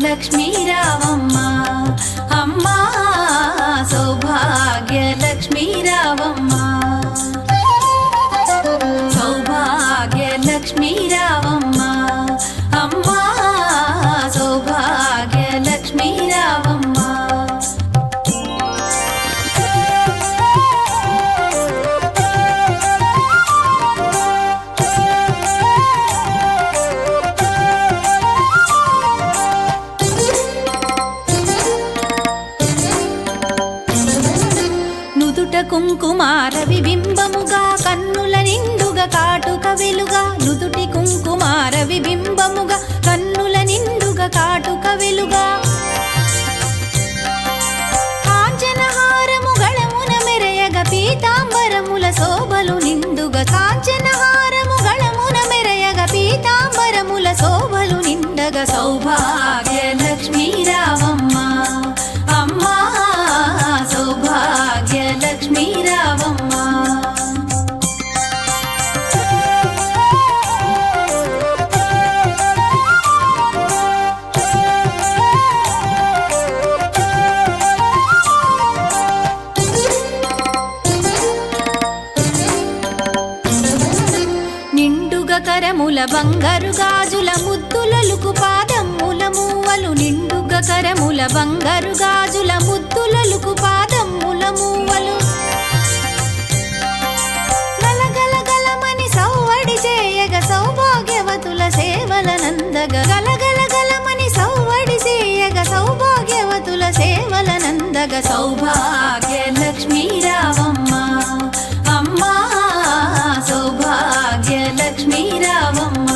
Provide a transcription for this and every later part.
లక్ష్మీ రావమ్మ అమ్మ సౌభాగ్య లక్ష్మీ రావమ్మ సౌభాగ్య లక్ష్మీ రావమ్మ అమ్మ సౌభాగ్య లక్ష్మీ రావమ్మ కుంకుమార విబింబముగా కన్నుల నిండుగా కాటుక వెలుగా నుదుటి కుంకుమార విబింబముగా కన్నుల నిండుగా కాటుక వెలుగా కాంచనహారము గళమున మెరయగ పీతాంబరముల శోభలు నిండుగా కాంచనహారము గళమున మెరయగ పీతాంబరముల శోభలు నిండగా సౌభాగ్య లక్ష్మీ రావమ్మ అమ్మా సౌభాగ్య లక్ష్మీ రావమ్మ నిండుగా కరముల బంగారు గాజుల ముద్దులలుకు పాదమ్ముల మూవలు నిండుగా కరముల బంగారు గాజుల ముద్దులలుకు పాదమ్ముల మూవలు గలగలగలమని సౌవడి చేయగ సౌభాగ్యవతుల సేవల నందగ గలగలగలమని సౌవడి చేయగ సౌభాగ్యవతుల సేవల నందగ సౌభాగ్య లక్ష్మీ రావమ్మ అమ్మా సౌభాగ్య లక్ష్మీ రావమ్మ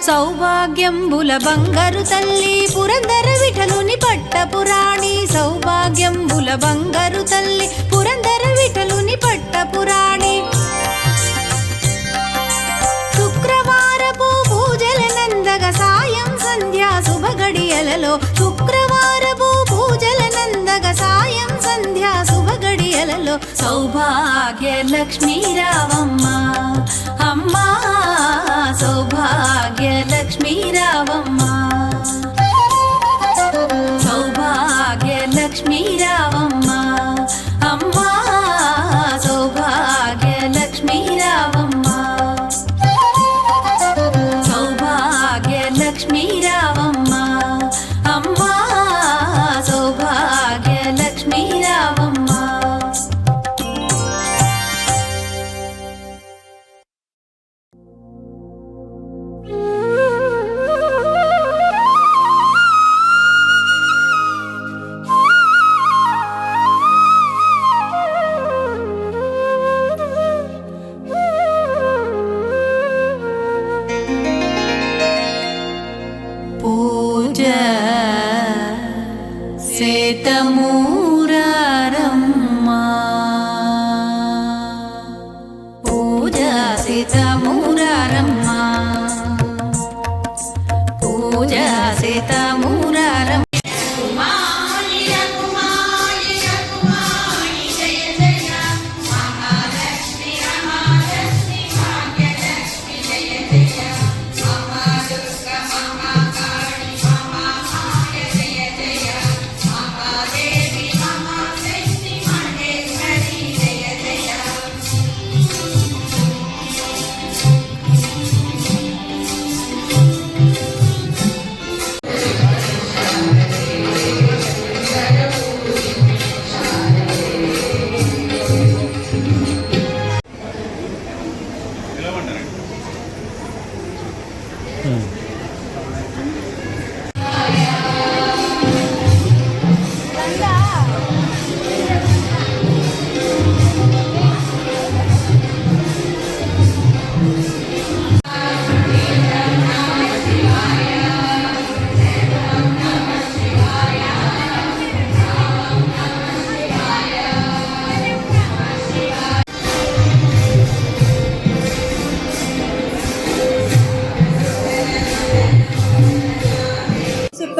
సౌభాగ్యంబుల బంగారు తల్లి పురందర విఠలుని పట్టపురాణి సౌభాగ్యంబుల బంగారు తల్లి పురందర విఠలుని పట్టపురాణి శుక్రవారపు పూజల నందగ సాయం సంధ్యా శుభగడియలలో శుక్రవారపు పూజల నందగ సాయం సంధ్యా శుభగడియలలో సౌభాగ్య లక్ష్మీ రావమ్మ అమ్మా సౌభాగ్య లక్ష్మీ రావమ్మ సౌభాగ్య లక్ష్మీ రావమ్మ అమ్మా సౌభాగ్య లక్ష్మీ రావమ్మ సౌభాగ్య లక్ష్మీ రావమ్మ అమ్మా సౌభాగ్య లక్ష్మీ రావమ్మ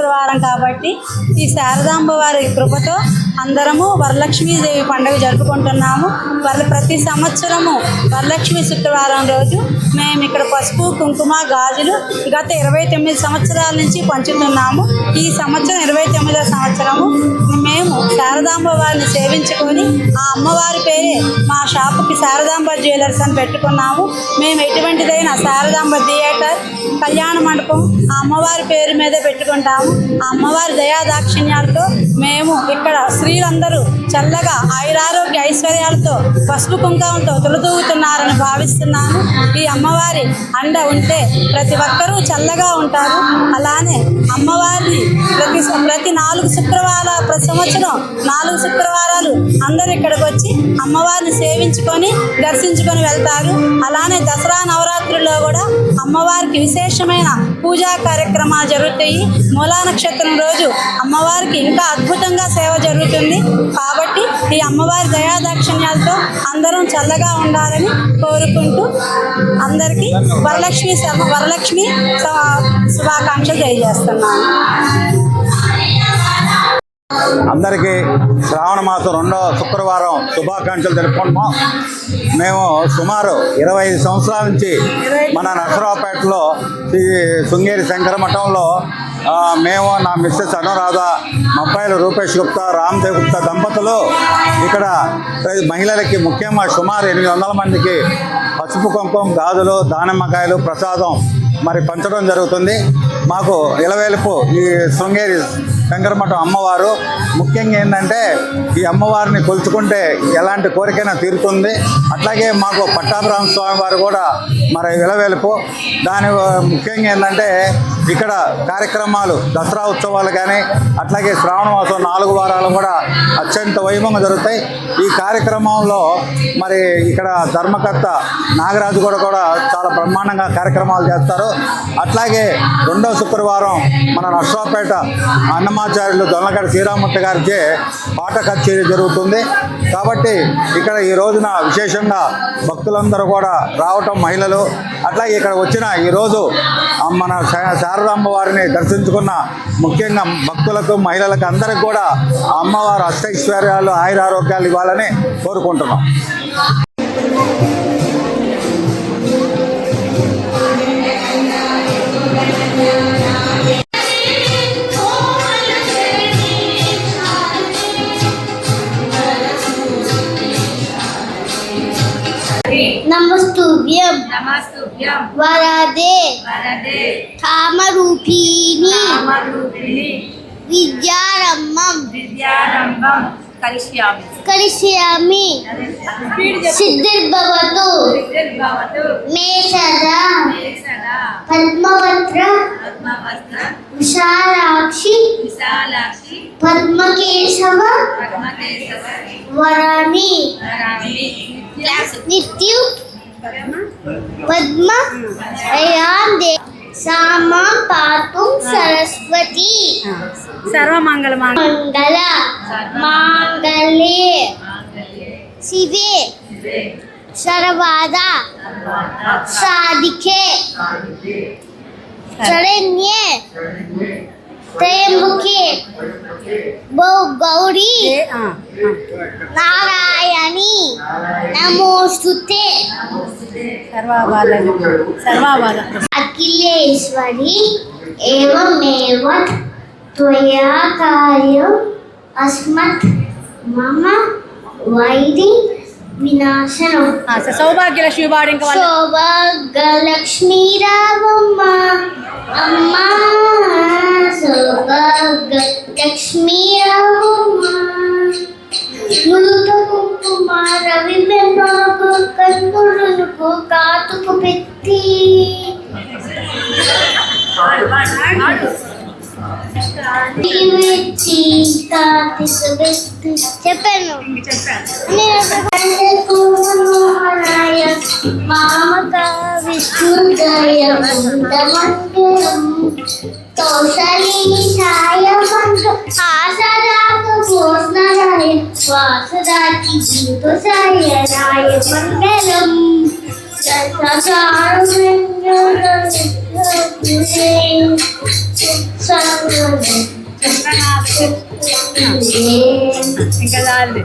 శుక్రవారం కాబట్టి ఈ శారదాంబ వారి కృపతో అందరము వరలక్ష్మీదేవి పండుగ జరుపుకుంటున్నాము. ప్రతి సంవత్సరము వరలక్ష్మి శుక్రవారం రోజు మేము ఇక్కడ పసుపు కుంకుమ గాజులు గత 29 సంవత్సరాల నుంచి పంచుతున్నాము. ఈ సంవత్సరం 29వ సంవత్సరము మేము శారదాంబ వారిని సేవించుకొని ఆ అమ్మవారి పేరే మా షాపుకి శారదాంబ జ్యువెలర్స్ అని పెట్టుకున్నాము. మేము ఎటువంటిదైనా శారదాంబ థియేటర్, కళ్యాణ మండపం ఆ అమ్మవారి పేరు మీదే పెట్టుకుంటాము. ఆ అమ్మవారి దయాదాక్షిణ్యాలతో మేము ఇక్కడ స్త్రీలందరూ చల్లగా ఆయురారోగ్య ఐశ్వర్యాలతో పసుపు కుంకుమతో తొలతూగుతున్నారని భావిస్తున్నాను. ఈ అమ్మవారి అండ ఉంటే ప్రతి ఒక్కరూ చల్లగా ఉంటారు. అలానే అమ్మవారిని ప్రతి 4 శుక్రవారాలు ప్రతి సంవత్సరం 4 శుక్రవారాలు అందరూ ఇక్కడికి వచ్చి అమ్మవారిని సేవించుకొని దర్శించుకొని వెళ్తారు. అలానే దసరా నవరాత్రుల్లో కూడా అమ్మవారికి విశేషమైన పూజా కార్యక్రమాలు జరుగుతాయి. మూలా నక్షత్రం రోజు అమ్మవారికి ఇంకా అద్భుతంగా సేవ జరుగుతుంది. కాబట్టి ఈ అమ్మవారి దయాదాక్షిణ్యాలతో అందరం చల్లగా ఉండాలని కోరుకుంటూ అందరికీ వరలక్ష్మి శుభాకాంక్షలు తెలియజేస్తున్నాను. అందరికీ శ్రావణ మాసం 2వ శుక్రవారం శుభాకాంక్షలు తెలుపుకుంటున్నాం. మేము సుమారు 25 సంవత్సరాల నుంచి మన నరసరావుపేటలో శ్రీ శృంగేరి శంకర మఠంలో మేము, నా మిస్సెస్ అనురాధ, మా అబ్బాయిలు రూపేష్ గుప్తా, రామ్దేవ్ గుప్తా దంపతులు ఇక్కడ మహిళలకి ముఖ్యంగా సుమారు 800 మందికి పసుపు కుంకుమ, గాజులు, దానిమ్మకాయలు, ప్రసాదం మరి పంచడం జరుగుతుంది. మాకు ఇలవేలుపు ఈ శృంగేరి శంకరమఠం అమ్మవారు ముఖ్యంగా ఏంటంటే ఈ అమ్మవారిని కొలుచుకుంటే ఎలాంటి కోరికైనా తీరుతుంది. అట్లాగే మాకు పట్టాభిరామ స్వామి వారు కూడా మరి ఇలవేలుపు. దాని ముఖ్యంగా ఏంటంటే ఇక్కడ కార్యక్రమాలు దసరా ఉత్సవాలు కానీ అట్లాగే శ్రావణ మాసం 4 వారాలు కూడా అత్యంత వైభవంగా జరుగుతాయి. ఈ కార్యక్రమంలో మరి ఇక్కడ ధర్మకర్త నాగరాజు కూడా చాలా బ్రహ్మాండంగా కార్యక్రమాలు చేస్తారు. అట్లాగే 2వ శుక్రవారం మన నర్సరావుపేట అన్నమాచార్యులు దొల్లగడ్డ శ్రీరామూర్తి గారిచే పాట కచేరీ జరుగుతుంది. కాబట్టి ఇక్కడ ఈ రోజున విశేషంగా భక్తులందరూ కూడా రావటం, మహిళలు అట్లాగే ఇక్కడ వచ్చిన ఈరోజు మన శారదాంబ వారిని దర్శించుకున్న ముఖ్యంగా భక్తులకు, మహిళలకు అందరికి కూడా అమ్మవారు అష్టైశ్వర్యాలు, ఆయురారోగ్యాలు ఇవ్వాలని కోరుకుంటున్నాం. నమస్తుభ్యం వరదే కామరూపిణి విద్యారంభం కరిష్యామి సిద్ధిర్భవతు మే సదా పద్మవత్ర విశాలాక్షి పద్మకేశవ వరాణి నిత్యు పద్మ అయాందే సామా పాతు సరస్వతి సర్వమంగళ మంగళ మాంగళ్యే శివే సర్వదా సాధికే శరణ్యే త్రయంబకే గౌరీ నారాయణి నమోస్తుతే సర్వాబాల అఖిలేశ్వరి ఏవమేవ త్వయా కార్యం అస్మత్ మమ వైరి వినాశనం. సౌభాగ్యలక్ష్మి వాడు ఇంకా సౌభాగ్యలక్ష్మీ రావమ్మ అమ్మ, సౌభాగ్యలక్ష్మీ రావమ్మ నుదుట కుంకుమ రవి బెమ్మకు కన్నులకు కాటుకు పెట్టి చెప్పాను మామక విష్ణుదయ తోషాయ ఆసరాక భోష్ణరాయ వాసరాకి భూతసాయ రాయ మంగళం ఇంకా చాలు.